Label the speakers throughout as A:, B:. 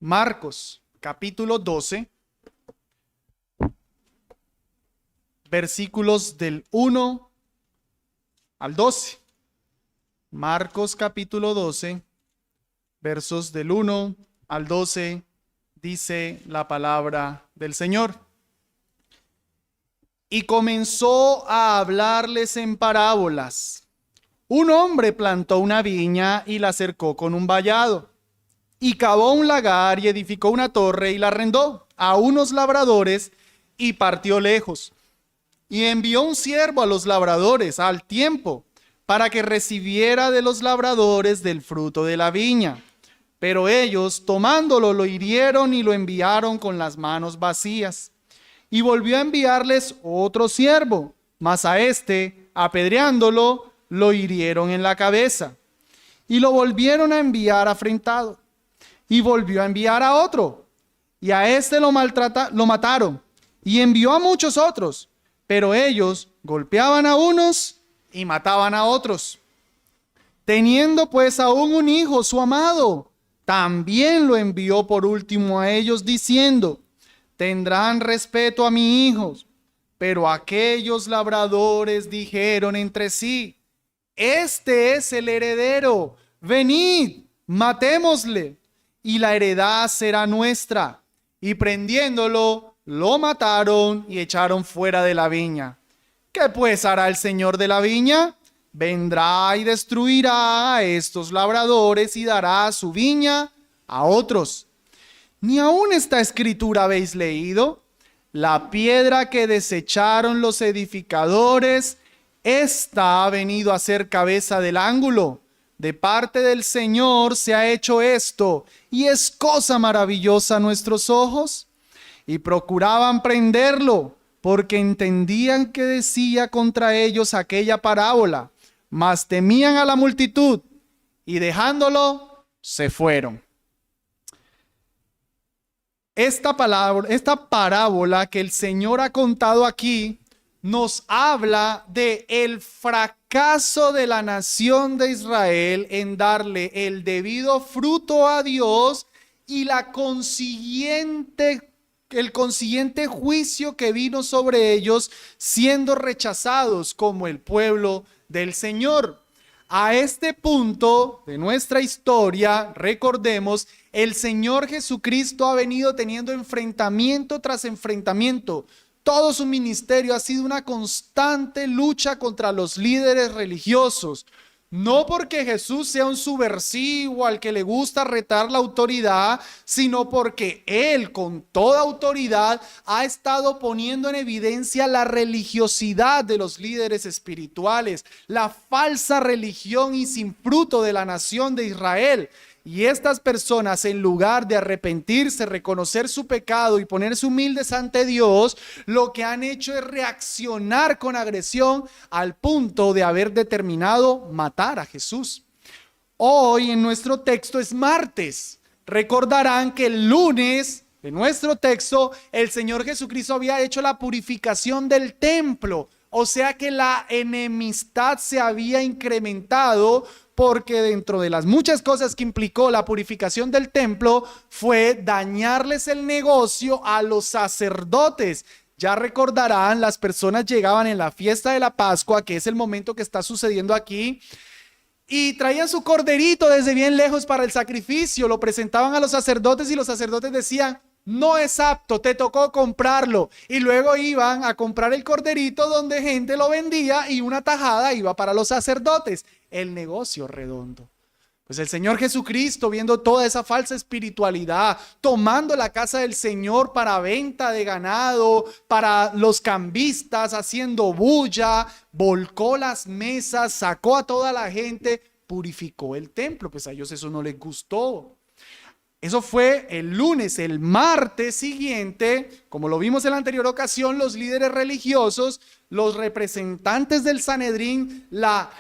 A: Marcos, capítulo 12, versículos del 1 al 12. Marcos, capítulo 12, versos del 1 al 12, dice la palabra del Señor. Y comenzó a hablarles en parábolas. Un hombre plantó una viña y la cercó con un vallado, y cavó un lagar y edificó una torre y la arrendó a unos labradores y partió lejos. Y envió un siervo a los labradores al tiempo para que recibiera de los labradores del fruto de la viña. Pero ellos, tomándolo, lo hirieron y lo enviaron con las manos vacías. Y volvió a enviarles otro siervo, mas a este, apedreándolo, lo hirieron en la cabeza. Y lo volvieron a enviar afrentado. Y volvió a enviar a otro, y a este lo mataron, y envió a muchos otros, pero ellos golpeaban a unos y mataban a otros. Teniendo pues aún un hijo, su amado, también lo envió por último a ellos, diciendo: tendrán respeto a mi hijo. Pero aquellos labradores dijeron entre sí: este es el heredero, venid, matémosle, y la heredad será nuestra. Y prendiéndolo, lo mataron y echaron fuera de la viña. ¿Qué pues hará el señor de la viña? Vendrá y destruirá a estos labradores y dará su viña a otros. ¿Ni aún esta escritura habéis leído? La piedra que desecharon los edificadores, esta ha venido a ser cabeza del ángulo. De parte del Señor se ha hecho esto, y es cosa maravillosa a nuestros ojos. Y procuraban prenderlo, porque entendían que decía contra ellos aquella parábola, mas temían a la multitud, y dejándolo, se fueron. Esta parábola que el Señor ha contado aquí nos habla de el fracaso de la nación de Israel en darle el debido fruto a Dios y el consiguiente juicio que vino sobre ellos, siendo rechazados como el pueblo del Señor. A este punto de nuestra historia, recordemos, el Señor Jesucristo ha venido teniendo enfrentamiento tras enfrentamiento. Todo su ministerio ha sido una constante lucha contra los líderes religiosos. No porque Jesús sea un subversivo al que le gusta retar la autoridad, sino porque Él con toda autoridad ha estado poniendo en evidencia la religiosidad de los líderes espirituales, la falsa religión y sin fruto de la nación de Israel. Y estas personas, en lugar de arrepentirse, reconocer su pecado y ponerse humildes ante Dios, lo que han hecho es reaccionar con agresión al punto de haber determinado matar a Jesús. Hoy en nuestro texto es martes. Recordarán que el lunes en nuestro texto el Señor Jesucristo había hecho la purificación del templo. O sea que la enemistad se había incrementado, porque dentro de las muchas cosas que implicó la purificación del templo fue dañarles el negocio a los sacerdotes. Ya recordarán, las personas llegaban en la fiesta de la Pascua, que es el momento que está sucediendo aquí, y traían su corderito desde bien lejos para el sacrificio, lo presentaban a los sacerdotes y los sacerdotes decían: no es apto, te tocó comprarlo. Y luego iban a comprar el corderito donde gente lo vendía y una tajada iba para los sacerdotes. El negocio redondo. Pues el Señor Jesucristo, viendo toda esa falsa espiritualidad, tomando la casa del Señor para venta de ganado, para los cambistas, haciendo bulla, volcó las mesas, sacó a toda la gente, purificó el templo. Pues a ellos eso no les gustó. Eso fue el lunes. El martes siguiente, como lo vimos en la anterior ocasión, los líderes religiosos, los representantes del Sanedrín, la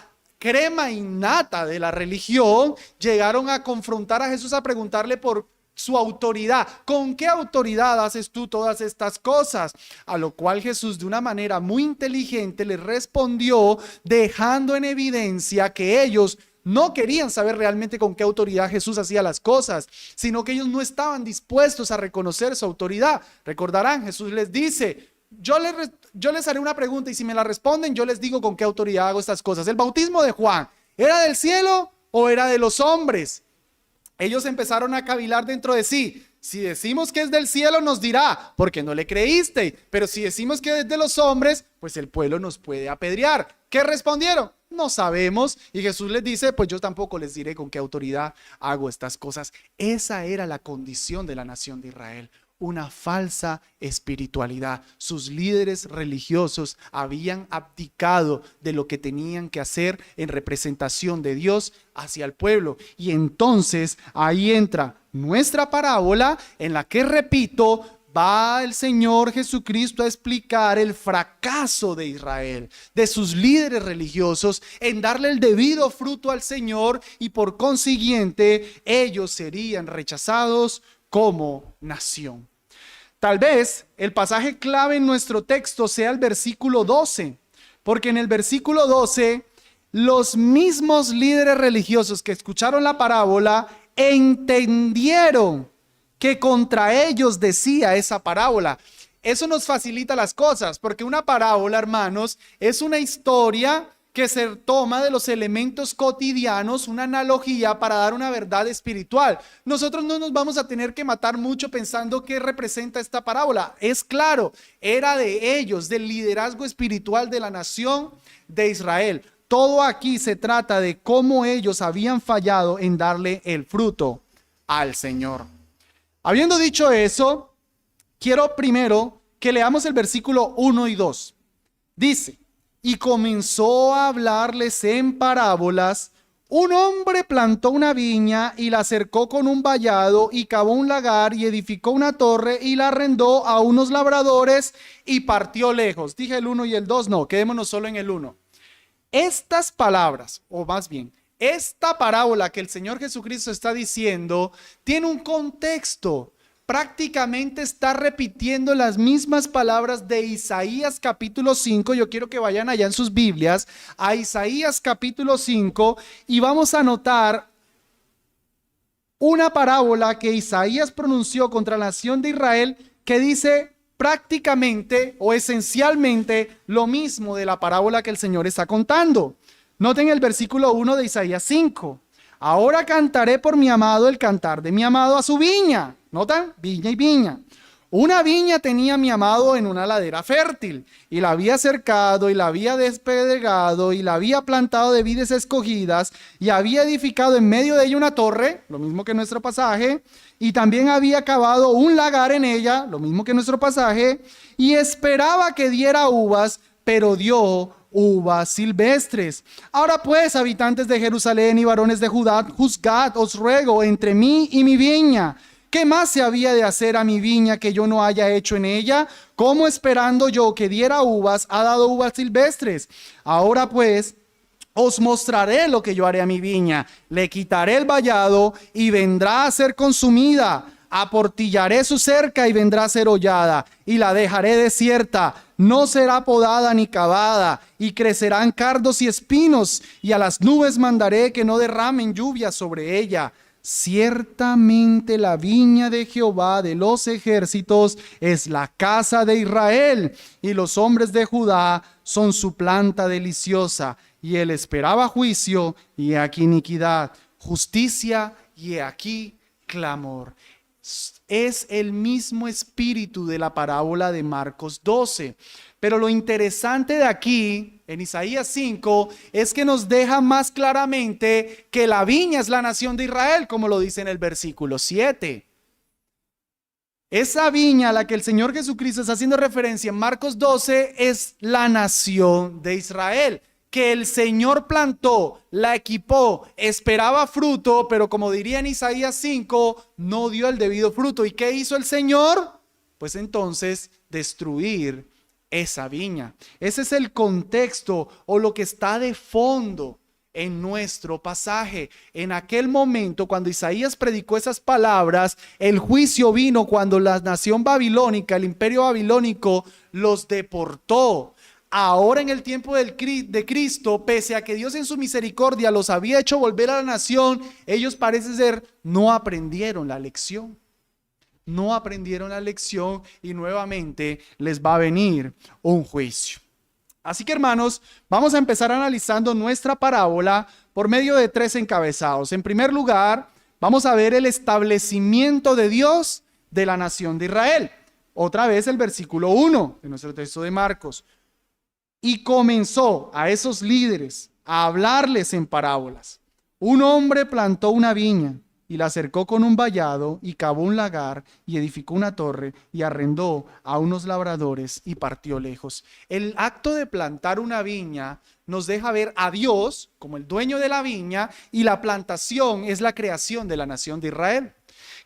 A: crema innata de la religión, llegaron a confrontar a Jesús, a preguntarle por su autoridad. ¿Con qué autoridad haces tú todas estas cosas? A lo cual Jesús, de una manera muy inteligente, les respondió, dejando en evidencia que ellos no querían saber realmente con qué autoridad Jesús hacía las cosas, sino que ellos no estaban dispuestos a reconocer su autoridad. Recordarán, Jesús les dice: yo les haré una pregunta y si me la responden, yo les digo con qué autoridad hago estas cosas. ¿El bautismo de Juan era del cielo o era de los hombres? Ellos empezaron a cavilar dentro de sí. Si decimos que es del cielo, nos dirá: ¿por qué no le creíste? Pero si decimos que es de los hombres, pues el pueblo nos puede apedrear. ¿Qué respondieron? No sabemos. Y Jesús les dice: pues yo tampoco les diré con qué autoridad hago estas cosas. Esa era la condición de la nación de Israel. Una falsa espiritualidad. Sus líderes religiosos habían abdicado de lo que tenían que hacer en representación de Dios hacia el pueblo. Y entonces ahí entra nuestra parábola, en la que, repito, va el Señor Jesucristo a explicar el fracaso de Israel, de sus líderes religiosos, en darle el debido fruto al Señor, y por consiguiente ellos serían rechazados como nación. Tal vez el pasaje clave en nuestro texto sea el versículo 12, porque en el versículo 12 los mismos líderes religiosos que escucharon la parábola entendieron que contra ellos decía esa parábola. Eso nos facilita las cosas, porque una parábola, hermanos, es una historia que se toma de los elementos cotidianos, una analogía para dar una verdad espiritual. Nosotros no nos vamos a tener que matar mucho pensando qué representa esta parábola. Es claro, era de ellos, del liderazgo espiritual de la nación de Israel. Todo aquí se trata de cómo ellos habían fallado en darle el fruto al Señor. Habiendo dicho eso, quiero primero que leamos el versículo 1 y 2. Dice: y comenzó a hablarles en parábolas. Un hombre plantó una viña y la cercó con un vallado y cavó un lagar y edificó una torre y la arrendó a unos labradores y partió lejos. Dije el 1 y el 2, no, quedémonos solo en el 1. Estas palabras, o más bien, esta parábola que el Señor Jesucristo está diciendo, tiene un contexto. Prácticamente está repitiendo las mismas palabras de Isaías capítulo 5. Yo quiero que vayan allá en sus Biblias a Isaías capítulo 5 y vamos a notar una parábola que Isaías pronunció contra la nación de Israel, que dice prácticamente o esencialmente lo mismo de la parábola que el Señor está contando. Noten el versículo 1 de Isaías 5. Ahora cantaré por mi amado el cantar de mi amado a su viña. ¿Notan? Viña y viña. Una viña tenía mi amado en una ladera fértil, y la había cercado, y la había despedregado, y la había plantado de vides escogidas, y había edificado en medio de ella una torre, lo mismo que nuestro pasaje, y también había cavado un lagar en ella, lo mismo que nuestro pasaje, y esperaba que diera uvas, pero dio uvas silvestres. Ahora pues, habitantes de Jerusalén y varones de Judá, juzgad, os ruego, entre mí y mi viña. ¿Qué más se había de hacer a mi viña que yo no haya hecho en ella? ¿Cómo esperando yo que diera uvas, ha dado uvas silvestres? Ahora pues, os mostraré lo que yo haré a mi viña. Le quitaré el vallado y vendrá a ser consumida. Aportillaré su cerca y vendrá a ser hollada, y la dejaré desierta. No será podada ni cavada, y crecerán cardos y espinos, y a las nubes mandaré que no derramen lluvia sobre ella. Ciertamente la viña de Jehová de los ejércitos es la casa de Israel, y los hombres de Judá son su planta deliciosa. Y él esperaba juicio, y he aquí iniquidad, justicia, y he aquí clamor. Es el mismo espíritu de la parábola de Marcos 12. Pero lo interesante de aquí, en Isaías 5, es que nos deja más claramente que la viña es la nación de Israel, como lo dice en el versículo 7. Esa viña a la que el Señor Jesucristo está haciendo referencia en Marcos 12 es la nación de Israel, que el Señor plantó, la equipó, esperaba fruto, pero como diría en Isaías 5, no dio el debido fruto. ¿Y qué hizo el Señor? Pues entonces destruir esa viña. Ese es el contexto o lo que está de fondo en nuestro pasaje. En aquel momento, cuando Isaías predicó esas palabras, el juicio vino cuando la nación babilónica, el imperio babilónico, los deportó Ahora en el tiempo de Cristo, pese a que Dios en su misericordia los había hecho volver a la nación, ellos parece ser no aprendieron la lección. No aprendieron la lección y nuevamente les va a venir un juicio. Así que, hermanos, vamos a empezar analizando nuestra parábola por medio de 3 encabezados. En primer lugar, vamos a ver el establecimiento de Dios de la nación de Israel. Otra vez el versículo 1 de nuestro texto de Marcos. Y comenzó a esos líderes a hablarles en parábolas. Un hombre plantó una viña y la cercó con un vallado y cavó un lagar y edificó una torre y arrendó a unos labradores y partió lejos. El acto de plantar una viña nos deja ver a Dios como el dueño de la viña, y la plantación es la creación de la nación de Israel,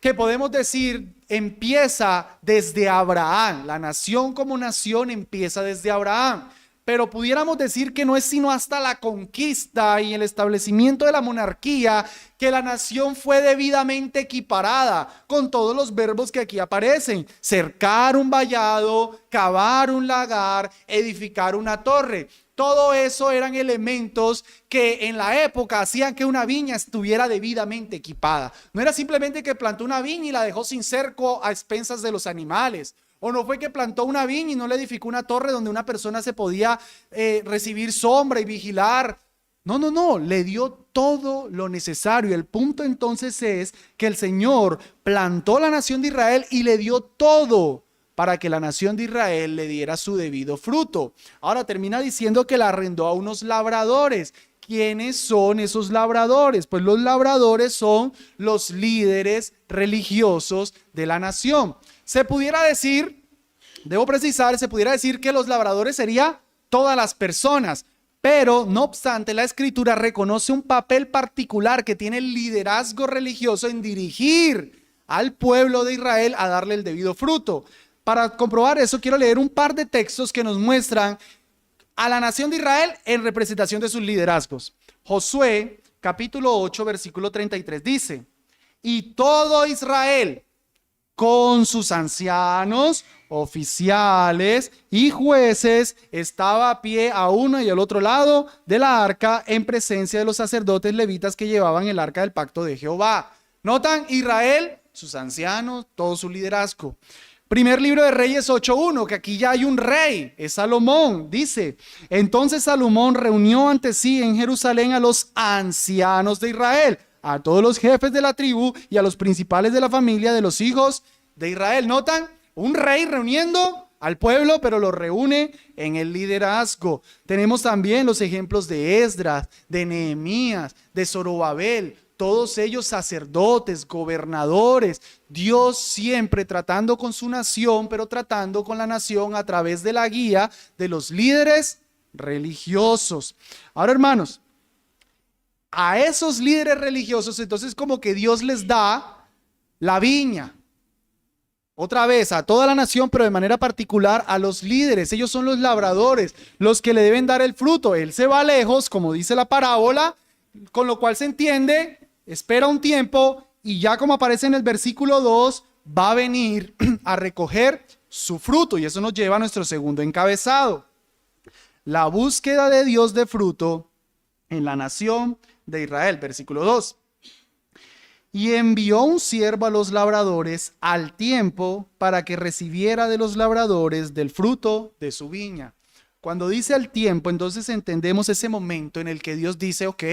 A: que podemos decir empieza desde Abraham. La nación como nación empieza desde Abraham. Pero pudiéramos decir que no es sino hasta la conquista y el establecimiento de la monarquía que la nación fue debidamente equiparada con todos los verbos que aquí aparecen: cercar un vallado, cavar un lagar, edificar una torre. Todo eso eran elementos que en la época hacían que una viña estuviera debidamente equipada. No era simplemente que plantó una viña y la dejó sin cerco a expensas de los animales. O no fue que plantó una viña y no le edificó una torre donde una persona se podía recibir sombra y vigilar. No, le dio todo lo necesario. El punto entonces es que el Señor plantó la nación de Israel y le dio todo para que la nación de Israel le diera su debido fruto. Ahora termina diciendo que la arrendó a unos labradores. ¿Quiénes son esos labradores? Pues los labradores son los líderes religiosos de la nación. Se pudiera decir, debo precisar, se pudiera decir que los labradores serían todas las personas, pero no obstante la Escritura reconoce un papel particular que tiene el liderazgo religioso en dirigir al pueblo de Israel a darle el debido fruto. Para comprobar eso quiero leer un par de textos que nos muestran a la nación de Israel en representación de sus liderazgos. Josué capítulo 8 versículo 33 dice: y todo Israel con sus ancianos, oficiales y jueces estaba a pie a uno y al otro lado de la arca en presencia de los sacerdotes levitas que llevaban el arca del pacto de Jehová. ¿Notan? Israel, sus ancianos, todo su liderazgo. Primer libro de Reyes 8:1, que aquí ya hay un rey, es Salomón. Dice: entonces Salomón reunió ante sí en Jerusalén a los ancianos de Israel, a todos los jefes de la tribu y a los principales de la familia de los hijos de Israel. ¿Notan? Un rey reuniendo al pueblo, pero lo reúne en el liderazgo. Tenemos también los ejemplos de Esdras, de Nehemías, de Zorobabel, todos ellos sacerdotes, gobernadores. Dios siempre tratando con su nación, pero tratando con la nación a través de la guía de los líderes religiosos. Ahora, hermanos, a esos líderes religiosos entonces como que Dios les da la viña. Otra vez a toda la nación, pero de manera particular a los líderes. Ellos son los labradores, los que le deben dar el fruto. Él se va lejos, como dice la parábola, con lo cual se entiende, espera un tiempo y ya como aparece en el versículo 2, va a venir a recoger su fruto. Y eso nos lleva a nuestro segundo encabezado: la búsqueda de Dios de fruto en la nación de Israel. Versículo 2. Y envió un siervo a los labradores al tiempo para que recibiera de los labradores del fruto de su viña. Cuando dice al tiempo, entonces entendemos ese momento en el que Dios dice: ok,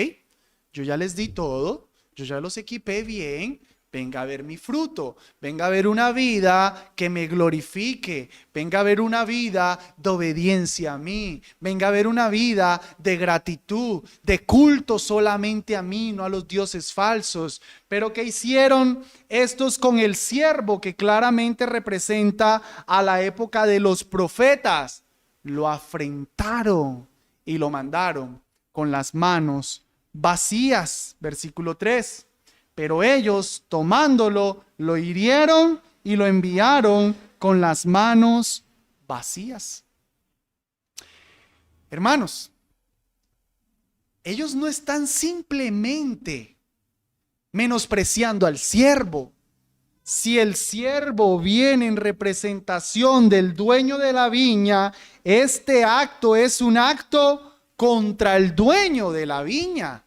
A: yo ya les di todo, yo ya los equipé bien, venga a ver mi fruto, venga a ver una vida que me glorifique, venga a ver una vida de obediencia a mí, venga a ver una vida de gratitud, de culto solamente a mí, no a los dioses falsos. Pero ¿qué hicieron estos con el siervo que claramente representa a la época de los profetas? Lo afrentaron y lo mandaron con las manos vacías. Versículo 3. Pero ellos, tomándolo, lo hirieron y lo enviaron con las manos vacías. Hermanos, ellos no están simplemente menospreciando al siervo, si el siervo viene en representación del dueño de la viña, este acto es un acto contra el dueño de la viña.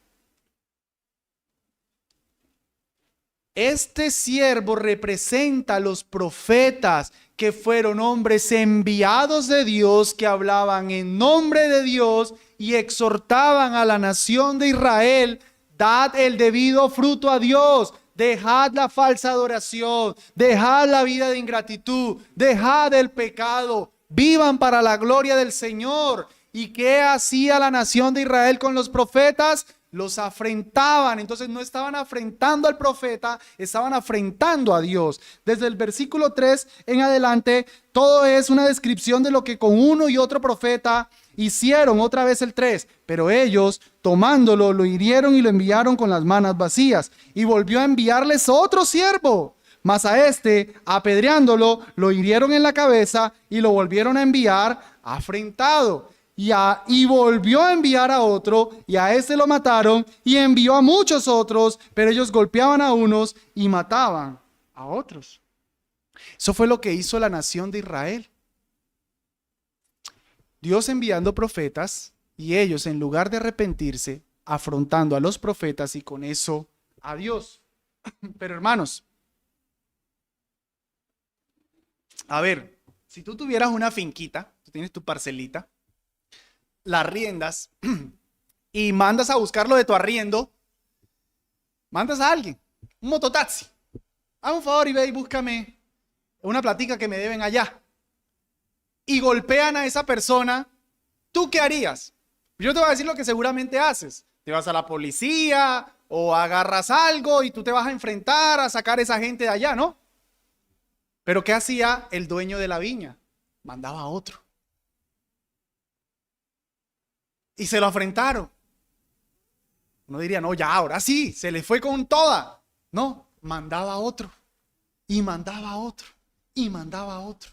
A: Este siervo representa a los profetas, que fueron hombres enviados de Dios, que hablaban en nombre de Dios y exhortaban a la nación de Israel: dad el debido fruto a Dios, dejad la falsa adoración, dejad la vida de ingratitud, dejad el pecado, vivan para la gloria del Señor. ¿Y qué hacía la nación de Israel con los profetas? Los afrentaban. Entonces no estaban afrentando al profeta, estaban afrentando a Dios. Desde el versículo 3 en adelante, todo es una descripción de lo que con uno y otro profeta hicieron. Otra vez el 3, pero ellos, tomándolo, lo hirieron y lo enviaron con las manos vacías. Y volvió a enviarles otro siervo, mas a este, apedreándolo, lo hirieron en la cabeza y lo volvieron a enviar afrentado. Y volvió a enviar a otro, y a este lo mataron, y envió a muchos otros, pero ellos golpeaban a unos y mataban a otros. Eso fue lo que hizo la nación de Israel. Dios enviando profetas, y ellos, en lugar de arrepentirse, afrontando a los profetas y con eso a Dios. Pero hermanos, a ver, si tú tuvieras una finquita, tú tienes tu parcelita, la arriendas y mandas a buscarlo de tu arriendo, mandas a alguien, un mototaxi: haz un favor y ve y búscame una platica que me deben allá, y golpean a esa persona, ¿tú qué harías? Yo te voy a decir lo que seguramente haces: te vas a la policía o agarras algo y tú te vas a enfrentar a sacar a esa gente de allá, ¿no? Pero ¿qué hacía el dueño de la viña? Mandaba a otro. Y se lo afrentaron. Uno diría: no, ya, ahora sí, se le fue con toda. No, mandaba a otro, y mandaba a otro, y mandaba a otro.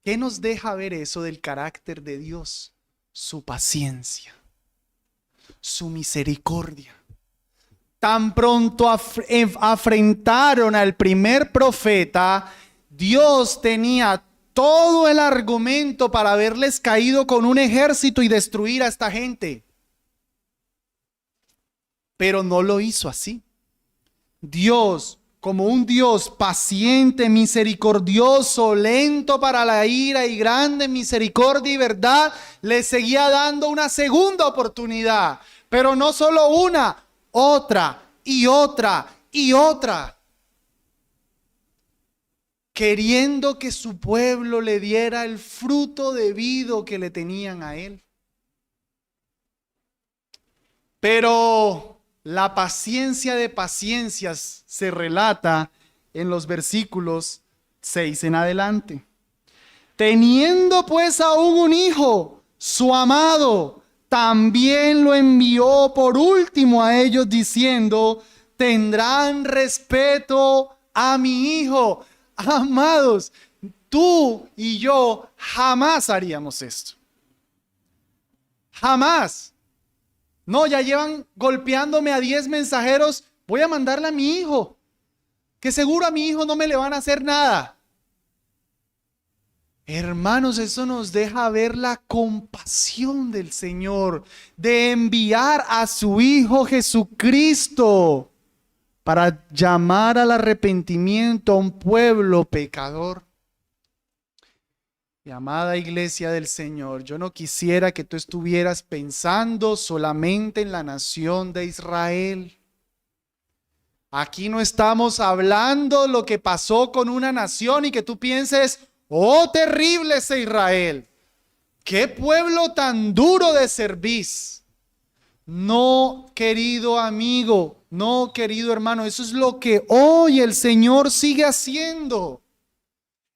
A: ¿Qué nos deja ver eso del carácter de Dios? Su paciencia, su misericordia. Tan pronto afrentaron al primer profeta, Dios tenía todo el argumento para haberles caído con un ejército y destruir a esta gente. Pero no lo hizo así. Dios, como un Dios paciente, misericordioso, lento para la ira y grande en misericordia y verdad, le seguía dando una segunda oportunidad. Pero no solo una, otra y otra y otra, queriendo que su pueblo le diera el fruto debido que le tenían a él. Pero la paciencia de paciencias se relata en los versículos 6 en adelante. Teniendo pues aún un hijo, su amado, también lo envió por último a ellos, diciendo: tendrán respeto a mi hijo. Amados, tú y yo jamás haríamos esto. Jamás. No, ya llevan golpeándome a 10 mensajeros, voy a mandarle a mi hijo, que seguro a mi hijo no me le van a hacer nada. Hermanos, eso nos deja ver la compasión del Señor de enviar a su Hijo Jesucristo para llamar al arrepentimiento a un pueblo pecador. Y amada iglesia del Señor, yo no quisiera que tú estuvieras pensando solamente en la nación de Israel. Aquí no estamos hablando lo que pasó con una nación y que tú pienses: oh, terrible es Israel, qué pueblo tan duro de cerviz. No, querido amigo, no, querido hermano, eso es lo que hoy el Señor sigue haciendo.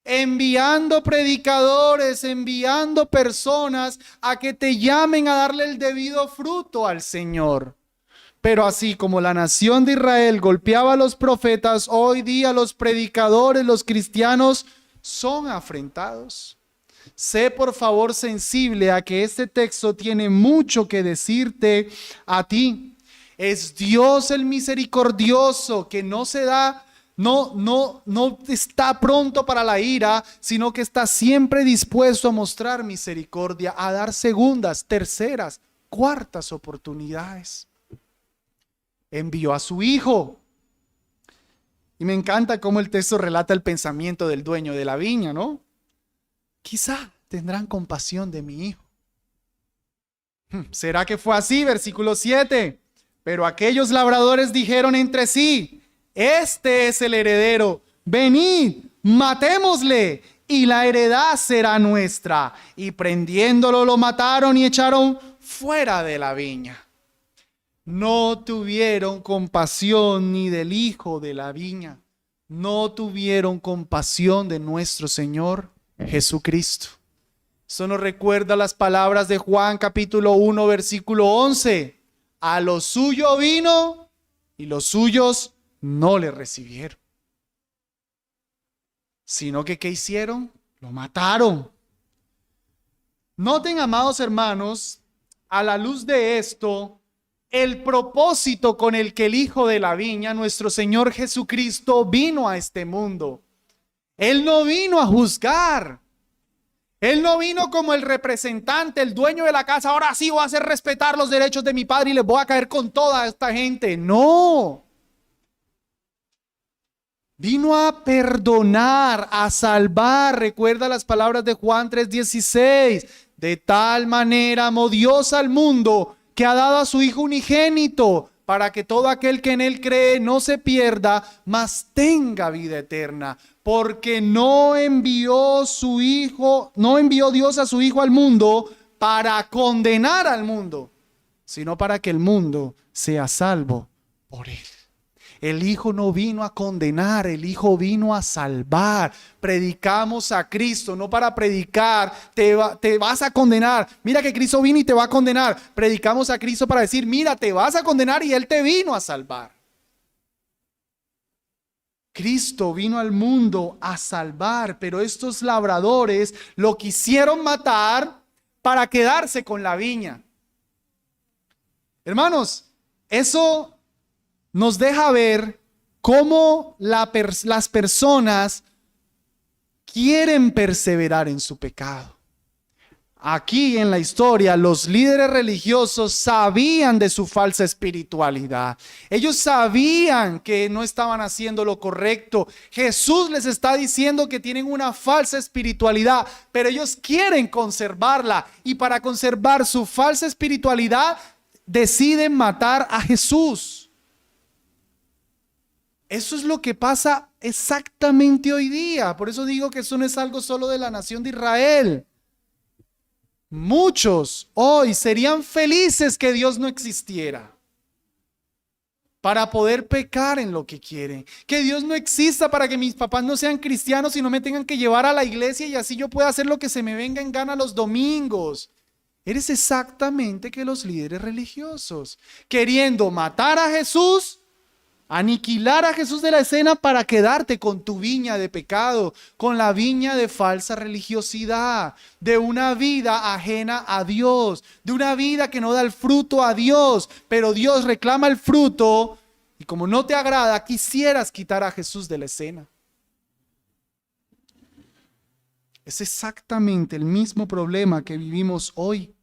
A: Enviando predicadores, enviando personas a que te llamen a darle el debido fruto al Señor. Pero así como la nación de Israel golpeaba a los profetas, hoy día los predicadores, los cristianos, son afrentados. Sé por favor sensible a que este texto tiene mucho que decirte a ti. Es Dios el misericordioso que no no está pronto para la ira, sino que está siempre dispuesto a mostrar misericordia, a dar segundas, terceras, cuartas oportunidades. Envió a su hijo. Y me encanta cómo el texto relata el pensamiento del dueño de la viña, ¿no? Quizá tendrán compasión de mi hijo. ¿Será que fue así? Versículo 7. Pero aquellos labradores dijeron entre sí: este es el heredero, venid, matémosle, y la heredad será nuestra. Y prendiéndolo lo mataron y echaron fuera de la viña. No tuvieron compasión ni del hijo de la viña. No tuvieron compasión de nuestro Señor Jesucristo. Eso nos recuerda las palabras de Juan capítulo 1 versículo 11. A lo suyo vino y los suyos no le recibieron. Sino que ¿qué hicieron? Lo mataron. Noten, amados hermanos, a la luz de esto, el propósito con el que el Hijo de la Viña, nuestro Señor Jesucristo, vino a este mundo. Él no vino a juzgar. Él no vino como el representante, el dueño de la casa. Ahora sí voy a hacer respetar los derechos de mi padre y les voy a caer con toda esta gente. No. Vino a perdonar, a salvar. Recuerda las palabras de Juan 3:16. De tal manera amó Dios al mundo que ha dado a su Hijo unigénito, para que todo aquel que en él cree no se pierda, mas tenga vida eterna. Porque no envió Dios a su Hijo al mundo para condenar al mundo, sino para que el mundo sea salvo por él. El Hijo no vino a condenar, el Hijo vino a salvar. Predicamos a Cristo, no para predicar, te vas a condenar. Mira que Cristo vino y te va a condenar. Predicamos a Cristo para decir, mira, te vas a condenar y Él te vino a salvar. Cristo vino al mundo a salvar, pero estos labradores lo quisieron matar para quedarse con la viña. Hermanos, eso nos deja ver cómo las personas quieren perseverar en su pecado. Aquí en la historia, los líderes religiosos sabían de su falsa espiritualidad. Ellos sabían que no estaban haciendo lo correcto. Jesús les está diciendo que tienen una falsa espiritualidad, pero ellos quieren conservarla. Y para conservar su falsa espiritualidad, deciden matar a Jesús. Eso es lo que pasa exactamente hoy día. Por eso digo que eso no es algo solo de la nación de Israel. Muchos hoy serían felices que Dios no existiera para poder pecar en lo que quieren. Que Dios no exista para que mis papás no sean cristianos y no me tengan que llevar a la iglesia y así yo pueda hacer lo que se me venga en gana los domingos. Eres exactamente que los líderes religiosos, queriendo matar a Jesús, aniquilar a Jesús de la escena para quedarte con tu viña de pecado, con la viña de falsa religiosidad, de una vida ajena a Dios, de una vida que no da el fruto a Dios, pero Dios reclama el fruto y como no te agrada, quisieras quitar a Jesús de la escena. Es exactamente el mismo problema que vivimos hoy,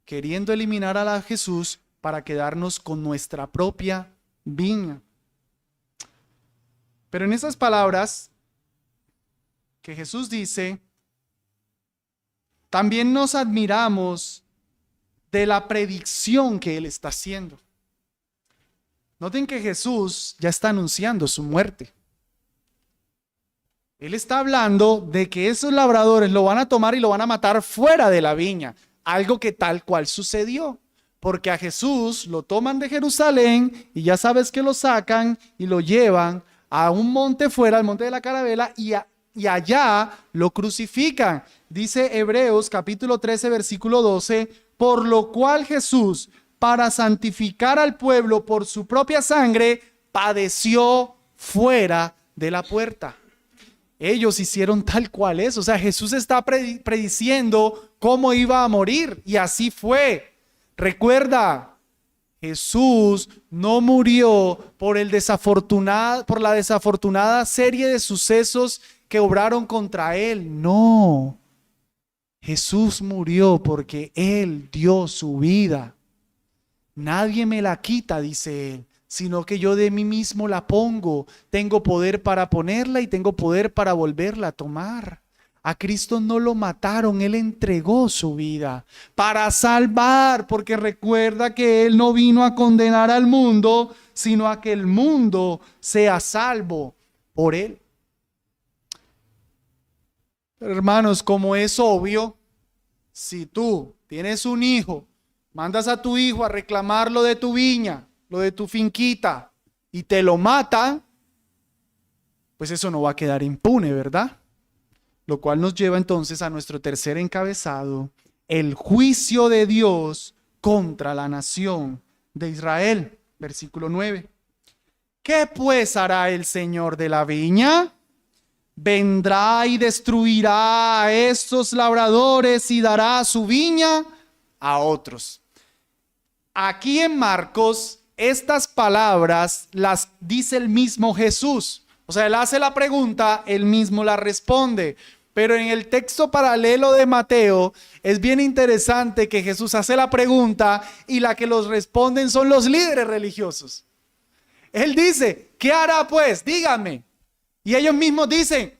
A: queriendo eliminar a Jesús para quedarnos con nuestra propia viña. Pero en esas palabras que Jesús dice, también nos admiramos de la predicción que Él está haciendo. Noten que Jesús ya está anunciando su muerte. Él está hablando de que esos labradores lo van a tomar y lo van a matar fuera de la viña. Algo que tal cual sucedió. Porque a Jesús lo toman de Jerusalén y ya sabes que lo sacan y lo llevan a un monte fuera, al monte de la Carabela, y allá lo crucifican. Dice Hebreos capítulo 13 versículo 12, por lo cual Jesús, para santificar al pueblo por su propia sangre, padeció fuera de la puerta. Ellos hicieron tal cual es, o sea, Jesús está prediciendo cómo iba a morir y así fue. Recuerda, Jesús no murió por la desafortunada serie de sucesos que obraron contra él. No. Jesús murió porque Él dio su vida. Nadie me la quita, dice Él, sino que yo de mí mismo la pongo. Tengo poder para ponerla y tengo poder para volverla a tomar. A Cristo no lo mataron, Él entregó su vida para salvar, porque recuerda que Él no vino a condenar al mundo, sino a que el mundo sea salvo por Él. Hermanos, como es obvio, si tú tienes un hijo, mandas a tu hijo a reclamar lo de tu viña, lo de tu finquita, y te lo mata, pues eso no va a quedar impune, ¿verdad? Lo cual nos lleva entonces a nuestro tercer encabezado, el juicio de Dios contra la nación de Israel. Versículo 9. ¿Qué pues hará el Señor de la viña? Vendrá y destruirá a estos labradores y dará su viña a otros. Aquí en Marcos, estas palabras las dice el mismo Jesús. O sea, él hace la pregunta, él mismo la responde. Pero en el texto paralelo de Mateo es bien interesante que Jesús hace la pregunta y la que los responden son los líderes religiosos. Él dice, ¿qué hará pues? Dígame. Y ellos mismos dicen,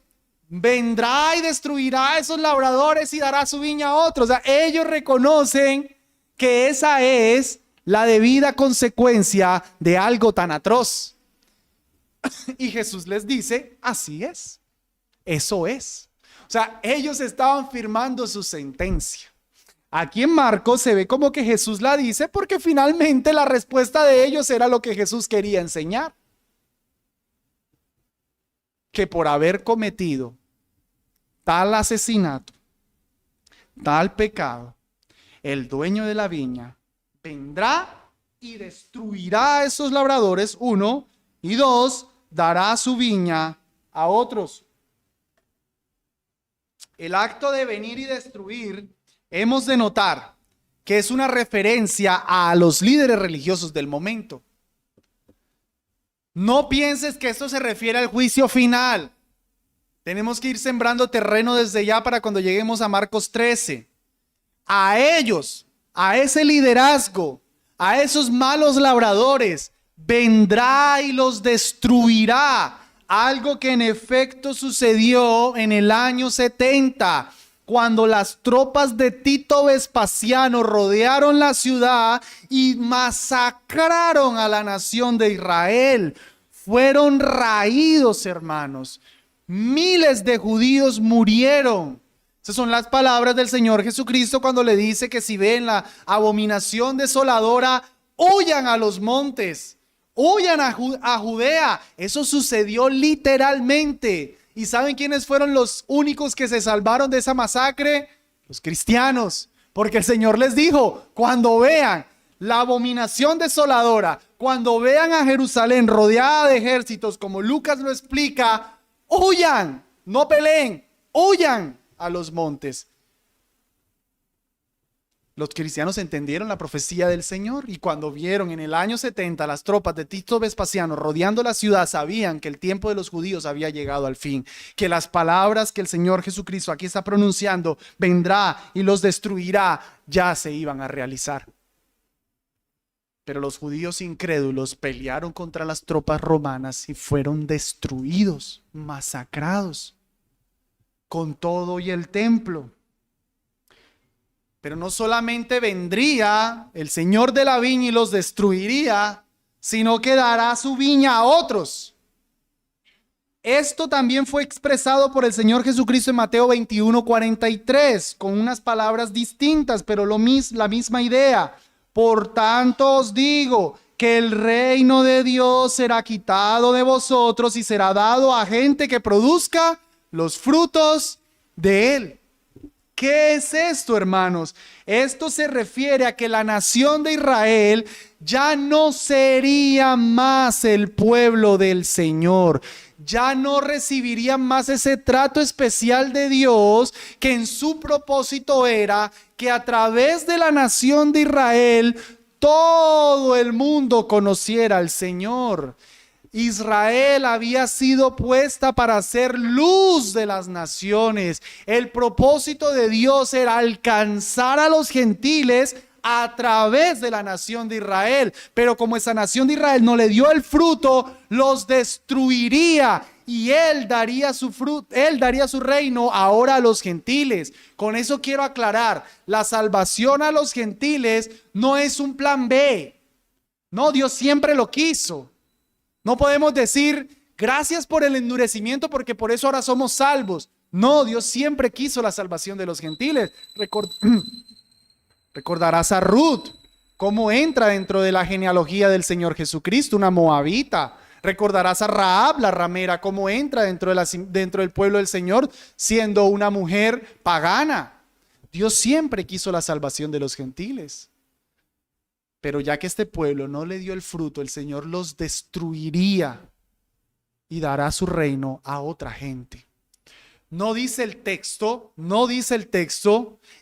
A: vendrá y destruirá a esos labradores y dará su viña a otros. O sea, ellos reconocen que esa es la debida consecuencia de algo tan atroz. Y Jesús les dice, así es, eso es. O sea, ellos estaban firmando su sentencia. Aquí en Marcos se ve como que Jesús la dice porque finalmente la respuesta de ellos era lo que Jesús quería enseñar. Que por haber cometido tal asesinato, tal pecado, el dueño de la viña vendrá y destruirá a esos labradores, 1, y 2, dará su viña a otros. El acto de venir y destruir, hemos de notar que es una referencia a los líderes religiosos del momento. No pienses que esto se refiere al juicio final. Tenemos que ir sembrando terreno desde ya para cuando lleguemos a Marcos 13. A ellos, a ese liderazgo, a esos malos labradores, vendrá y los destruirá. Algo que en efecto sucedió en el año 70, cuando las tropas de Tito Vespasiano rodearon la ciudad y masacraron a la nación de Israel. Fueron raídos, hermanos. Miles de judíos murieron. Esas son las palabras del Señor Jesucristo cuando le dice que si ven la abominación desoladora, huyan a los montes, huyan a Judea. Eso sucedió literalmente. ¿Y saben quiénes fueron los únicos que se salvaron de esa masacre? Los cristianos. Porque el Señor les dijo, cuando vean la abominación desoladora, cuando vean a Jerusalén rodeada de ejércitos, como Lucas lo explica, huyan, no peleen, huyan a los montes. Los cristianos entendieron la profecía del Señor y cuando vieron en el año 70 las tropas de Tito Vespasiano rodeando la ciudad, sabían que el tiempo de los judíos había llegado al fin, que las palabras que el Señor Jesucristo aquí está pronunciando, vendrá y los destruirá, ya se iban a realizar. Pero los judíos incrédulos pelearon contra las tropas romanas y fueron destruidos, masacrados, con todo y el templo. Pero no solamente vendría el Señor de la viña y los destruiría, sino que dará su viña a otros. Esto también fue expresado por el Señor Jesucristo en Mateo 21:43, con unas palabras distintas, pero la misma idea. Por tanto os digo que el reino de Dios será quitado de vosotros y será dado a gente que produzca los frutos de él. ¿Qué es esto, hermanos? Esto se refiere a que la nación de Israel ya no sería más el pueblo del Señor. Ya no recibirían más ese trato especial de Dios que en su propósito era que a través de la nación de Israel todo el mundo conociera al Señor. Israel había sido puesta para ser luz de las naciones. El propósito de Dios era alcanzar a los gentiles a través de la nación de Israel. Pero como esa nación de Israel no le dio el fruto, los destruiría. Y él daría su fruto, él daría su reino ahora a los gentiles. Con eso quiero aclarar, la salvación a los gentiles no es un plan B. No, Dios siempre lo quiso. No podemos decir, gracias por el endurecimiento porque por eso ahora somos salvos. No, Dios siempre quiso la salvación de los gentiles. Recordarás a Ruth, cómo entra dentro de la genealogía del Señor Jesucristo, una moabita. Recordarás a Rahab, la ramera, cómo entra dentro del pueblo del Señor, siendo una mujer pagana. Dios siempre quiso la salvación de los gentiles. Pero ya que este pueblo no le dio el fruto, el Señor los destruiría y dará su reino a otra gente. No dice el texto,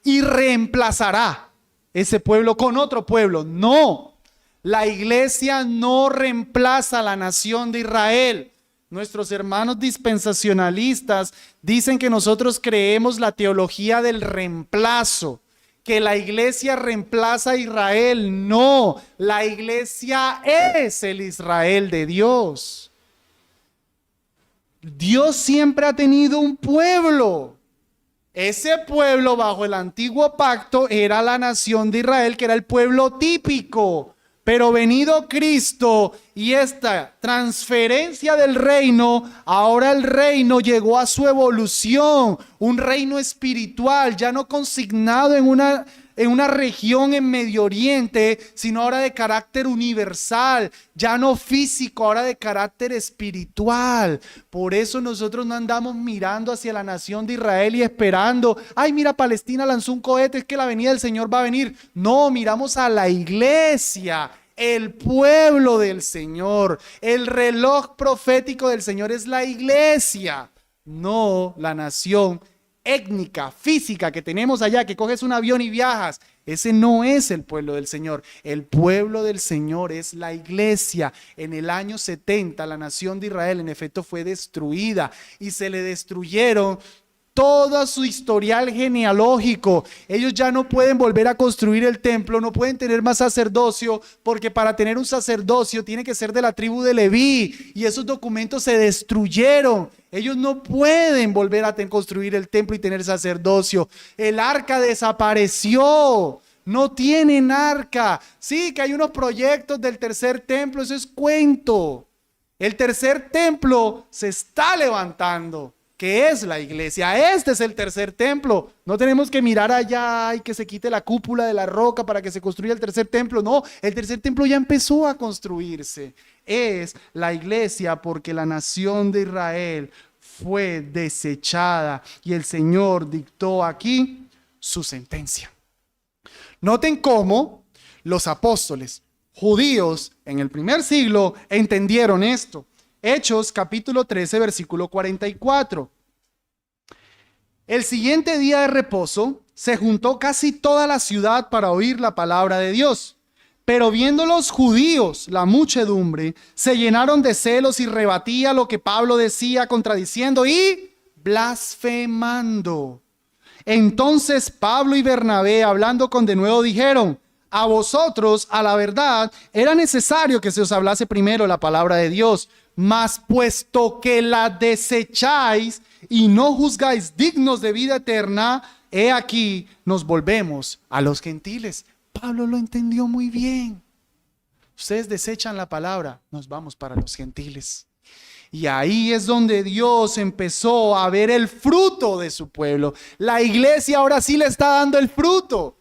A: y reemplazará ese pueblo con otro pueblo. No, la iglesia no reemplaza a la nación de Israel. Nuestros hermanos dispensacionalistas dicen que nosotros creemos la teología del reemplazo, que la iglesia reemplaza a Israel. No, la iglesia es el Israel de Dios. Dios siempre ha tenido un pueblo. Ese pueblo bajo el antiguo pacto era la nación de Israel, que era el pueblo típico. Pero venido Cristo y esta transferencia del reino, ahora el reino llegó a su evolución, un reino espiritual, ya no consignado en una región en Medio Oriente, sino ahora de carácter universal, ya no físico, ahora de carácter espiritual. Por eso nosotros no andamos mirando hacia la nación de Israel y esperando, ay, mira, Palestina lanzó un cohete, es que la venida del Señor va a venir. No, miramos a la iglesia, el pueblo del Señor. El reloj profético del Señor es la iglesia, no la nación étnica, física que tenemos allá, que coges un avión y viajas. Ese no es el pueblo del Señor. El pueblo del Señor es la iglesia. En el año 70 la nación de Israel en efecto fue destruida y se le destruyeron todo su historial genealógico. Ellos ya no pueden volver a construir el templo, no pueden tener más sacerdocio, porque para tener un sacerdocio tiene que ser de la tribu de Leví, y esos documentos se destruyeron. Ellos no pueden volver a construir el templo y tener sacerdocio. El arca desapareció. No tienen arca. Sí, que hay unos proyectos del tercer templo, eso es cuento. El tercer templo se está levantando, que es la iglesia. Este es el tercer templo. No tenemos que mirar allá y que se quite la cúpula de la roca para que se construya el tercer templo. No, el tercer templo ya empezó a construirse. Es la iglesia, porque la nación de Israel fue desechada y el Señor dictó aquí su sentencia. Noten cómo los apóstoles judíos en el primer siglo entendieron esto. Hechos capítulo 13 versículo 44. El siguiente día de reposo se juntó casi toda la ciudad para oír la palabra de Dios. Pero viendo los judíos la muchedumbre, se llenaron de celos y rebatía lo que Pablo decía, contradiciendo y blasfemando. Entonces Pablo y Bernabé, hablando con denuedo, dijeron: a vosotros, a la verdad, era necesario que se os hablase primero la palabra de Dios, mas puesto que la desecháis y no juzgáis dignos de vida eterna, he aquí nos volvemos a los gentiles. Pablo lo entendió muy bien. Ustedes desechan la palabra, nos vamos para los gentiles. Y ahí es donde Dios empezó a ver el fruto de su pueblo. La iglesia ahora sí le está dando el fruto.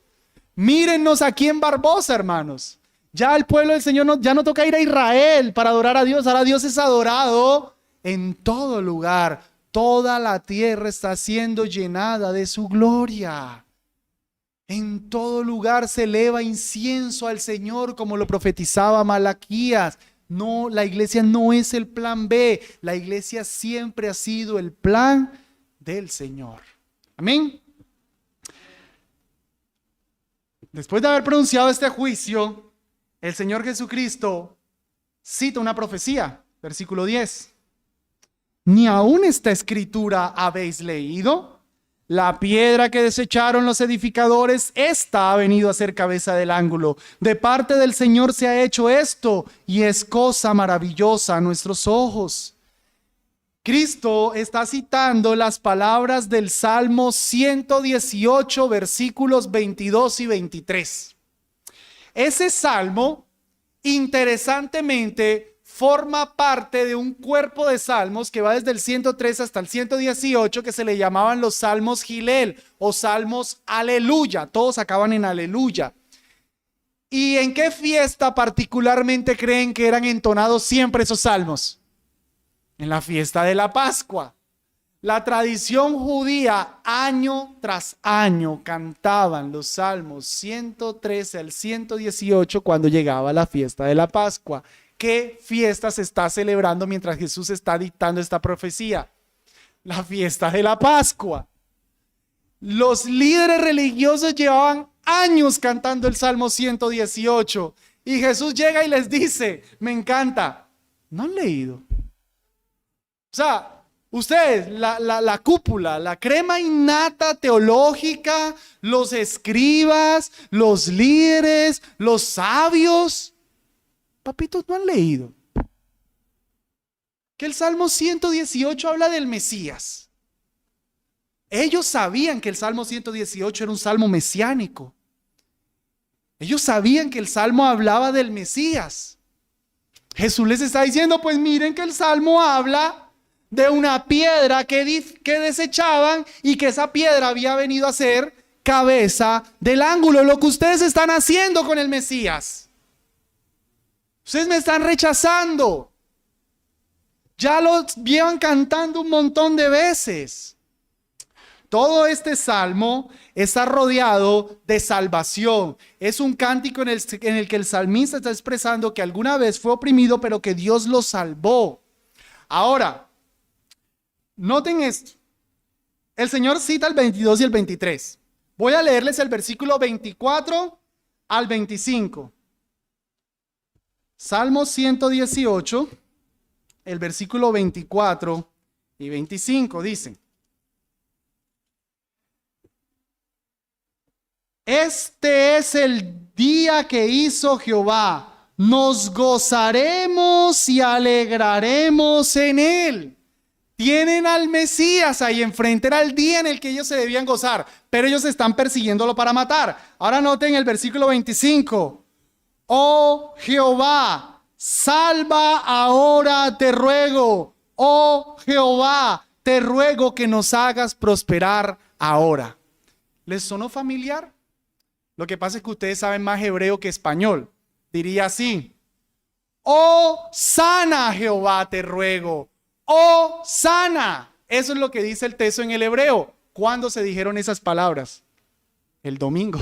A: Mírennos aquí en Barbosa, hermanos. Ya el pueblo del Señor ya no toca ir a Israel para adorar a Dios. Ahora Dios es adorado en todo lugar. Toda la tierra está siendo llenada de su gloria. En todo lugar se eleva incienso al Señor, como lo profetizaba Malaquías. No, la iglesia no es el plan B. La iglesia siempre ha sido el plan del Señor. Amén. Después de haber pronunciado este juicio, el Señor Jesucristo cita una profecía, versículo 10. ¿Ni aún esta escritura habéis leído? La piedra que desecharon los edificadores, esta ha venido a ser cabeza del ángulo. De parte del Señor se ha hecho esto, y es cosa maravillosa a nuestros ojos. Cristo está citando las palabras del Salmo 118, versículos 22 y 23. Ese salmo, interesantemente, forma parte de un cuerpo de salmos que va desde el 103 hasta el 118, que se le llamaban los salmos Gilel o salmos Aleluya. Todos acaban en Aleluya. ¿Y en qué fiesta particularmente creen que eran entonados siempre esos salmos? En la fiesta de la Pascua. La tradición judía, año tras año, cantaban los salmos 113 al 118 cuando llegaba la fiesta de la Pascua. ¿Qué fiesta se está celebrando mientras Jesús está dictando esta profecía? La fiesta de la Pascua. Los líderes religiosos llevaban años cantando el Salmo 118 y Jesús llega y les dice, me encanta, ¿no han leído? O sea, ustedes, la cúpula, la crema innata teológica, los escribas, los líderes, los sabios, papitos, ¿no han leído que el Salmo 118 habla del Mesías? Ellos sabían que el Salmo 118 era un salmo mesiánico. Ellos sabían que el salmo hablaba del Mesías. Jesús les está diciendo, pues miren que el salmo habla de una piedra que desechaban y que esa piedra había venido a ser cabeza del ángulo, lo que ustedes están haciendo con el Mesías. Ustedes me están rechazando. Ya lo llevan cantando un montón de veces. Todo este salmo está rodeado de salvación. Es un cántico en el que el salmista está expresando que alguna vez fue oprimido, pero que Dios lo salvó. Ahora, noten esto. El Señor cita el 22 y el 23. Voy a leerles el versículo 24 al 25. Salmo 118, el versículo 24 y 25 dice: Este es el día que hizo Jehová, nos gozaremos y alegraremos en él. Tienen al Mesías ahí enfrente, era el día en el que ellos se debían gozar, pero ellos están persiguiéndolo para matar. Ahora noten el versículo 25. Oh Jehová, salva ahora te ruego. Oh Jehová, te ruego que nos hagas prosperar ahora. ¿Les sonó familiar? Lo que pasa es que ustedes saben más hebreo que español. Diría así: oh sana Jehová te ruego. Oh sana. Eso es lo que dice el texto en el hebreo. ¿Cuándo se dijeron esas palabras? El domingo.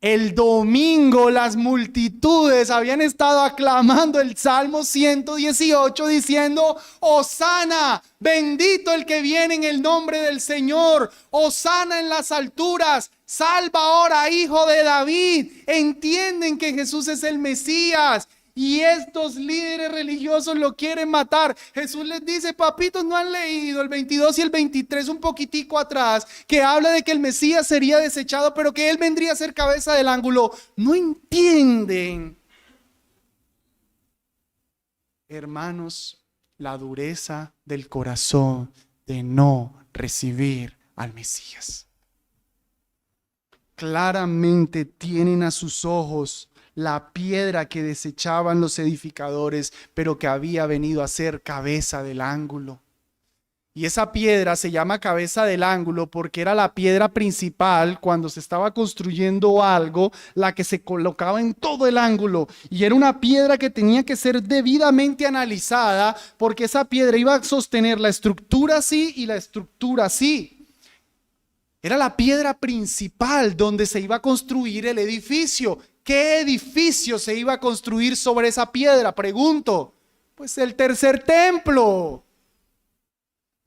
A: El domingo las multitudes habían estado aclamando el Salmo 118 diciendo: Hosana, bendito el que viene en el nombre del Señor. Hosana en las alturas. Salva ahora, hijo de David. Entienden que Jesús es el Mesías. Y estos líderes religiosos lo quieren matar. Jesús les dice: papitos, ¿no han leído el 22 y el 23 un poquitico atrás, que habla de que el Mesías sería desechado, pero que él vendría a ser cabeza del ángulo? No entienden. Hermanos, la dureza del corazón de no recibir al Mesías. Claramente tienen a sus ojos la piedra que desechaban los edificadores, pero que había venido a ser cabeza del ángulo. Y esa piedra se llama cabeza del ángulo porque era la piedra principal cuando se estaba construyendo algo, la que se colocaba en todo el ángulo. Y era una piedra que tenía que ser debidamente analizada porque esa piedra iba a sostener la estructura así y la estructura así. Era la piedra principal donde se iba a construir el edificio. ¿Qué edificio se iba a construir sobre esa piedra? Pregunto. Pues el tercer templo.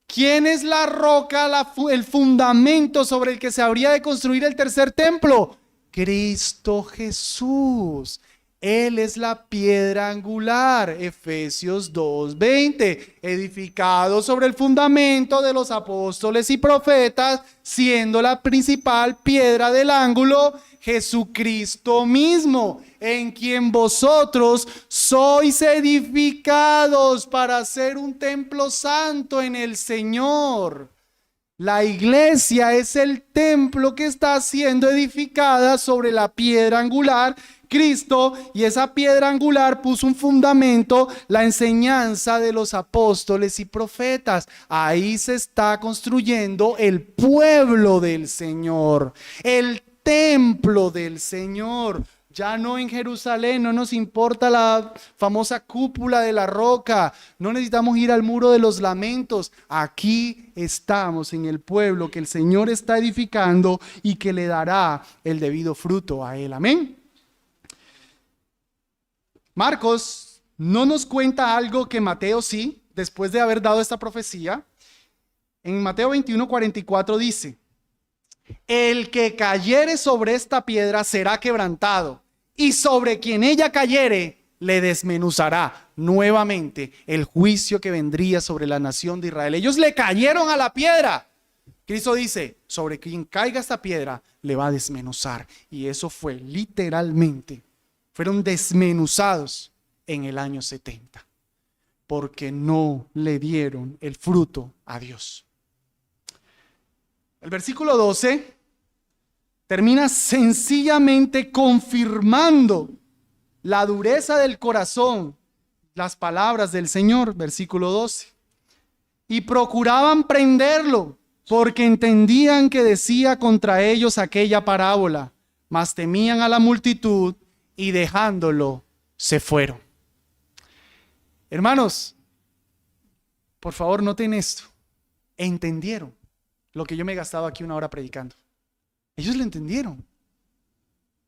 A: ¿Quién es la roca, el fundamento sobre el que se habría de construir el tercer templo? Cristo Jesús. Él es la piedra angular, Efesios 2:20, edificado sobre el fundamento de los apóstoles y profetas, siendo la principal piedra del ángulo Jesucristo mismo, en quien vosotros sois edificados para ser un templo santo en el Señor. La iglesia es el templo que está siendo edificada sobre la piedra angular, Cristo, y esa piedra angular puso un fundamento, la enseñanza de los apóstoles y profetas. Ahí se está construyendo el pueblo del Señor, el templo del Señor. Ya no en Jerusalén, no nos importa la famosa cúpula de la roca, no necesitamos ir al muro de los lamentos. Aquí estamos en el pueblo que el Señor está edificando y que le dará el debido fruto a él. Amén. Marcos no nos cuenta algo que Mateo sí, después de haber dado esta profecía. En Mateo 21:44 dice: el que cayere sobre esta piedra será quebrantado, y sobre quien ella cayere le desmenuzará nuevamente el juicio que vendría sobre la nación de Israel. Ellos le cayeron a la piedra. Cristo dice, sobre quien caiga esta piedra le va a desmenuzar. Y eso fue literalmente, fueron desmenuzados en el año 70, porque no le dieron el fruto a Dios. El versículo 12 termina sencillamente confirmando la dureza del corazón, las palabras del Señor. Versículo 12. Y procuraban prenderlo, porque entendían que decía contra ellos aquella parábola, mas temían a la multitud y dejándolo se fueron. Hermanos, por favor noten esto. Entendieron lo que yo me he gastado aquí una hora predicando. Ellos lo entendieron.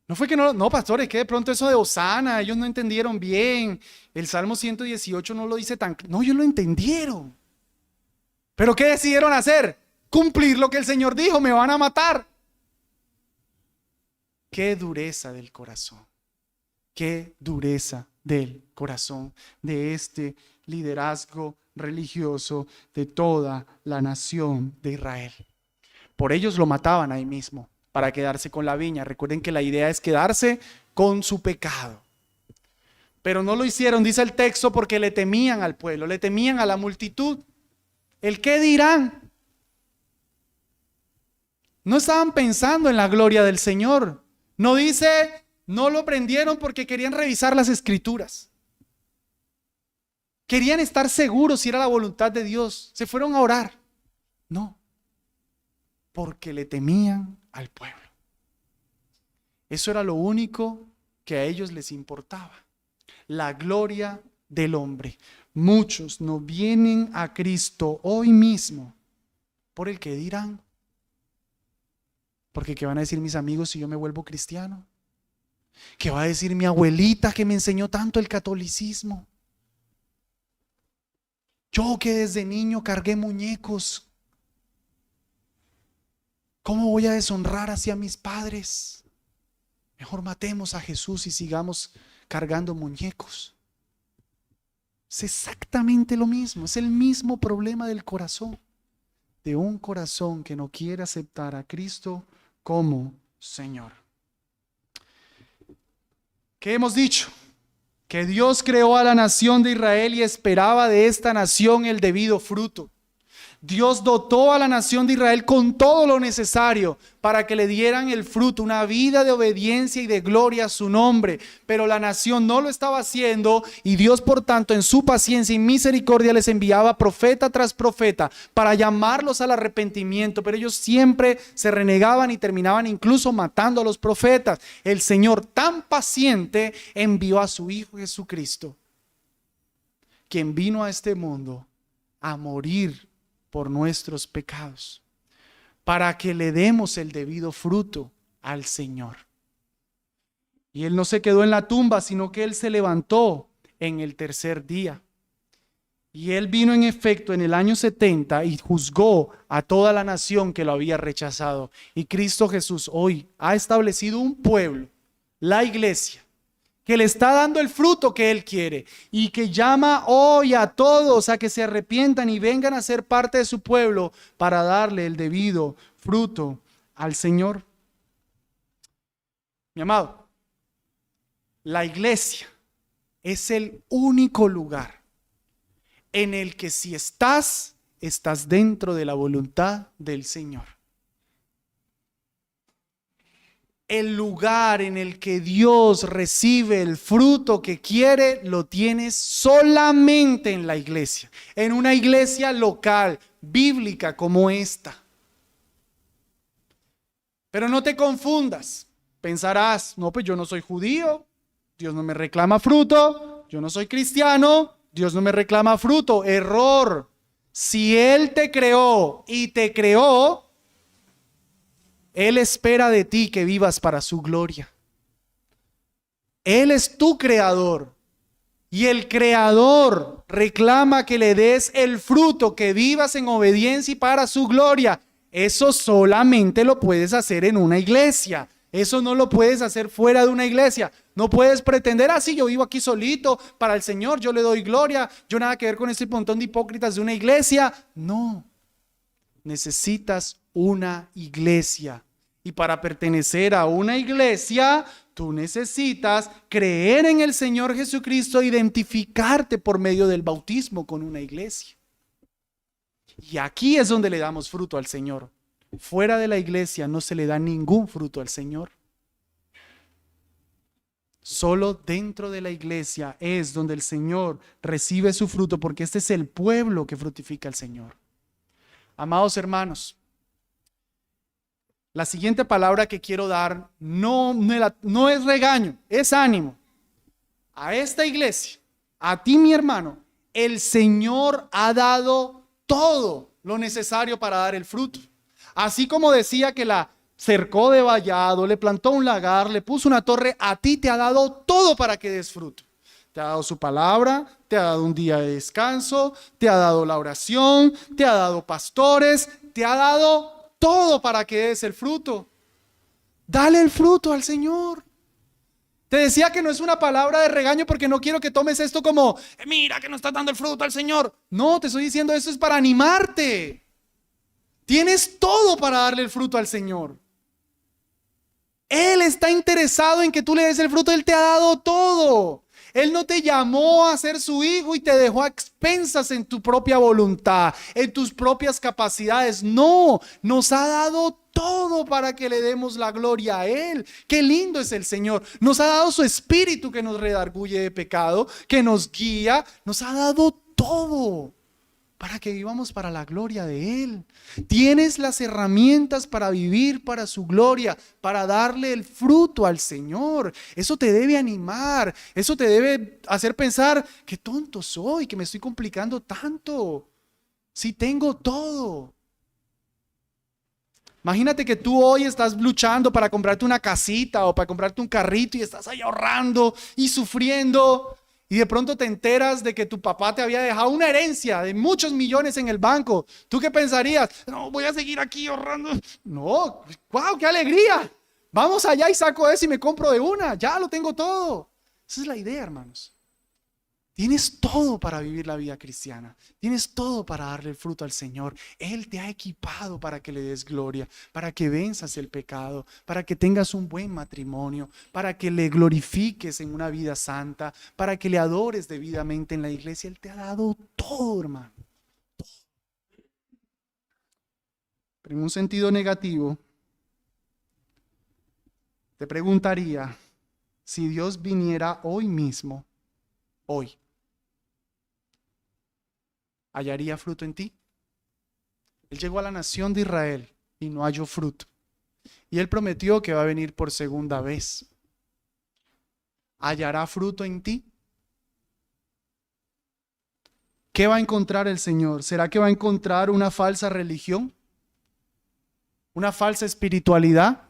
A: No fue que no, pastores, que de pronto eso de Hosana, ellos no entendieron bien. El Salmo 118 no lo dice tan... No, ellos lo entendieron. ¿Pero qué decidieron hacer? Cumplir lo que el Señor dijo, me van a matar. Qué dureza del corazón. Qué dureza del corazón de este liderazgo religioso de toda la nación de Israel. Por ellos lo mataban ahí mismo para quedarse con la viña. Recuerden que la idea es quedarse con su pecado. Pero no lo hicieron, dice el texto, porque le temían al pueblo, le temían a la multitud. ¿El qué dirán? No estaban pensando en la gloria del Señor. No dice, no lo prendieron porque querían revisar las escrituras. Querían estar seguros si era la voluntad de Dios. Se fueron a orar. No, porque le temían al pueblo. Eso era lo único que a ellos les importaba. La gloria del hombre. Muchos no vienen a Cristo hoy mismo por el que dirán. Porque ¿qué van a decir mis amigos si yo me vuelvo cristiano? ¿Qué va a decir mi abuelita que me enseñó tanto el catolicismo? Yo que desde niño cargué muñecos, ¿cómo voy a deshonrar hacia mis padres? Mejor matemos a Jesús y sigamos cargando muñecos. Es exactamente lo mismo, es el mismo problema del corazón, de un corazón que no quiere aceptar a Cristo como Señor. ¿Qué hemos dicho? Que Dios creó a la nación de Israel y esperaba de esta nación el debido fruto. Dios dotó a la nación de Israel con todo lo necesario para que le dieran el fruto, una vida de obediencia y de gloria a su nombre. Pero la nación no lo estaba haciendo y Dios, por tanto, en su paciencia y misericordia les enviaba profeta tras profeta para llamarlos al arrepentimiento. Pero ellos siempre se renegaban y terminaban incluso matando a los profetas. El Señor, tan paciente, envió a su Hijo Jesucristo, quien vino a este mundo a morir por nuestros pecados, para que le demos el debido fruto al Señor. Y Él no se quedó en la tumba, sino que Él se levantó en el tercer día. Y Él vino en efecto en el año 70 y juzgó a toda la nación que lo había rechazado. Y Cristo Jesús hoy ha establecido un pueblo, la iglesia, que le está dando el fruto que Él quiere y que llama hoy a todos a que se arrepientan y vengan a ser parte de su pueblo para darle el debido fruto al Señor. Mi amado, la iglesia es el único lugar en el que si estás dentro de la voluntad del Señor. El lugar en el que Dios recibe el fruto que quiere, lo tienes solamente en la iglesia, en una iglesia local, bíblica como esta. Pero no te confundas, pensarás, no, pues yo no soy judío, Dios no me reclama fruto, yo no soy cristiano, Dios no me reclama fruto. Error. Si Él te creó y te creó, Él espera de ti que vivas para su gloria. Él es tu creador y el creador reclama que le des el fruto, que vivas en obediencia y para su gloria. Eso solamente lo puedes hacer en una iglesia. Eso no lo puedes hacer fuera de una iglesia. No puedes pretender, sí, yo vivo aquí solito, para el Señor, yo le doy gloria, yo nada que ver con este montón de hipócritas de una iglesia. No, necesitas una iglesia. Y para pertenecer a una iglesia, tú necesitas creer en el Señor Jesucristo, identificarte por medio del bautismo con una iglesia. Y aquí es donde le damos fruto al Señor. Fuera de la iglesia no se le da ningún fruto al Señor. Solo dentro de la iglesia es donde el Señor recibe su fruto, porque este es el pueblo que frutifica al Señor. Amados hermanos, la siguiente palabra que quiero dar no es regaño, es ánimo. A esta iglesia, a ti mi hermano, el Señor ha dado todo lo necesario para dar el fruto. Así como decía que la cercó de vallado, le plantó un lagar, le puso una torre, a ti te ha dado todo para que des fruto. Te ha dado su palabra, te ha dado un día de descanso, te ha dado la oración, te ha dado pastores, te ha dado todo para que des el fruto. Dale el fruto al Señor. Te decía que no es una palabra de regaño porque no quiero que tomes esto como, mira que no estás dando el fruto al Señor. No, te estoy diciendo eso es para animarte. Tienes todo para darle el fruto al Señor. Él está interesado en que tú le des el fruto. Él te ha dado todo. Él no te llamó a ser su hijo y te dejó a expensas en tu propia voluntad, en tus propias capacidades. No, nos ha dado todo para que le demos la gloria a Él. Qué lindo es el Señor. Nos ha dado su espíritu que nos redarguye de pecado, que nos guía. Nos ha dado todo para que vivamos para la gloria de Él. Tienes las herramientas para vivir para su gloria, para darle el fruto al Señor. Eso te debe animar, eso te debe hacer pensar, qué tonto soy, que me estoy complicando tanto, si tengo todo. Imagínate que tú hoy estás luchando para comprarte una casita o para comprarte un carrito y estás ahí ahorrando y sufriendo. Y de pronto te enteras de que tu papá te había dejado una herencia de muchos millones en el banco. ¿Tú qué pensarías? No, voy a seguir aquí ahorrando. No, wow, qué alegría. Vamos allá y saco eso y me compro de una. Ya lo tengo todo. Esa es la idea, hermanos. Tienes todo para vivir la vida cristiana. Tienes todo para darle el fruto al Señor. Él te ha equipado para que le des gloria, para que venzas el pecado, para que tengas un buen matrimonio, para que le glorifiques en una vida santa, para que le adores debidamente en la iglesia. Él te ha dado todo, hermano. Pero en un sentido negativo, te preguntaría, si Dios viniera hoy mismo, hoy, ¿hallaría fruto en ti? Él llegó a la nación de Israel y no halló fruto. Y Él prometió que va a venir por segunda vez. ¿Hallará fruto en ti? ¿Qué va a encontrar el Señor? ¿Será que va a encontrar una falsa religión? ¿Una falsa espiritualidad?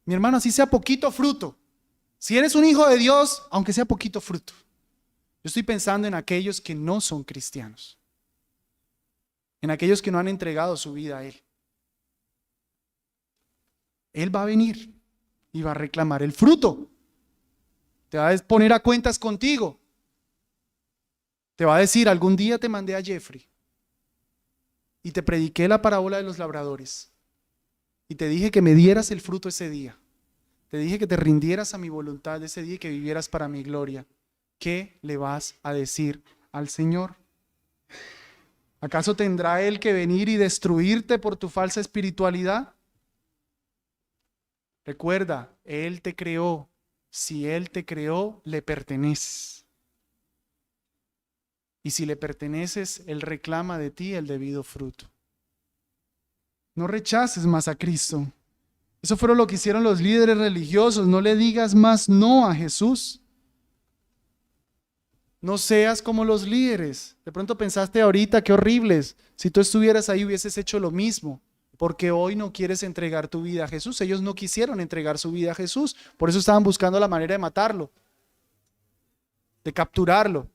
A: Mi hermano, así sea poquito fruto. Si eres un hijo de Dios, aunque sea poquito fruto. Yo estoy pensando en aquellos que no son cristianos, en aquellos que no han entregado su vida a Él. Él va a venir y va a reclamar el fruto. Te va a poner a cuentas contigo. Te va a decir, algún día te mandé a Jeffrey y te prediqué la parábola de los labradores y te dije que me dieras el fruto ese día. Te dije que te rindieras a mi voluntad ese día y que vivieras para mi gloria. ¿Qué le vas a decir al Señor? ¿Acaso tendrá Él que venir y destruirte por tu falsa espiritualidad? Recuerda, Él te creó. Si Él te creó, le perteneces. Y si le perteneces, Él reclama de ti el debido fruto. No rechaces más a Cristo. Eso fue lo que hicieron los líderes religiosos. No le digas más no a Jesús. No seas como los líderes. De pronto pensaste ahorita, qué horribles. Si tú estuvieras ahí hubieses hecho lo mismo. Porque hoy no quieres entregar tu vida a Jesús. Ellos no quisieron entregar su vida a Jesús. Por eso estaban buscando la manera de matarlo, de capturarlo.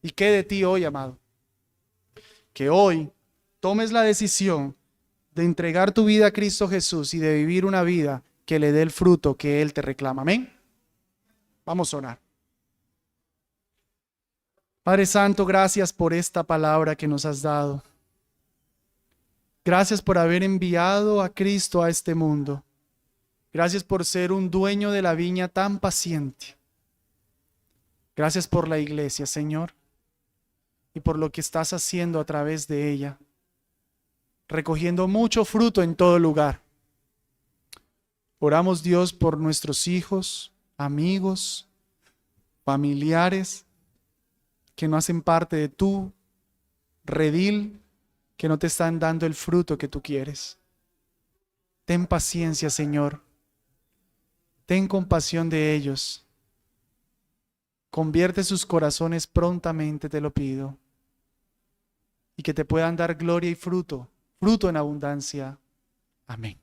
A: ¿Y qué de ti hoy, amado? Que hoy tomes la decisión de entregar tu vida a Cristo Jesús y de vivir una vida que le dé el fruto que Él te reclama. Amén. Vamos a orar. Padre Santo, gracias por esta palabra que nos has dado. Gracias por haber enviado a Cristo a este mundo. Gracias por ser un dueño de la viña tan paciente. Gracias por la iglesia, Señor, y por lo que estás haciendo a través de ella, recogiendo mucho fruto en todo lugar. Oramos, Dios, por nuestros hijos, amigos, familiares que no hacen parte de tu redil, que no te están dando el fruto que tú quieres. Ten paciencia, Señor. Ten compasión de ellos. Convierte sus corazones prontamente, te lo pido. Y que te puedan dar gloria y fruto en abundancia. Amén.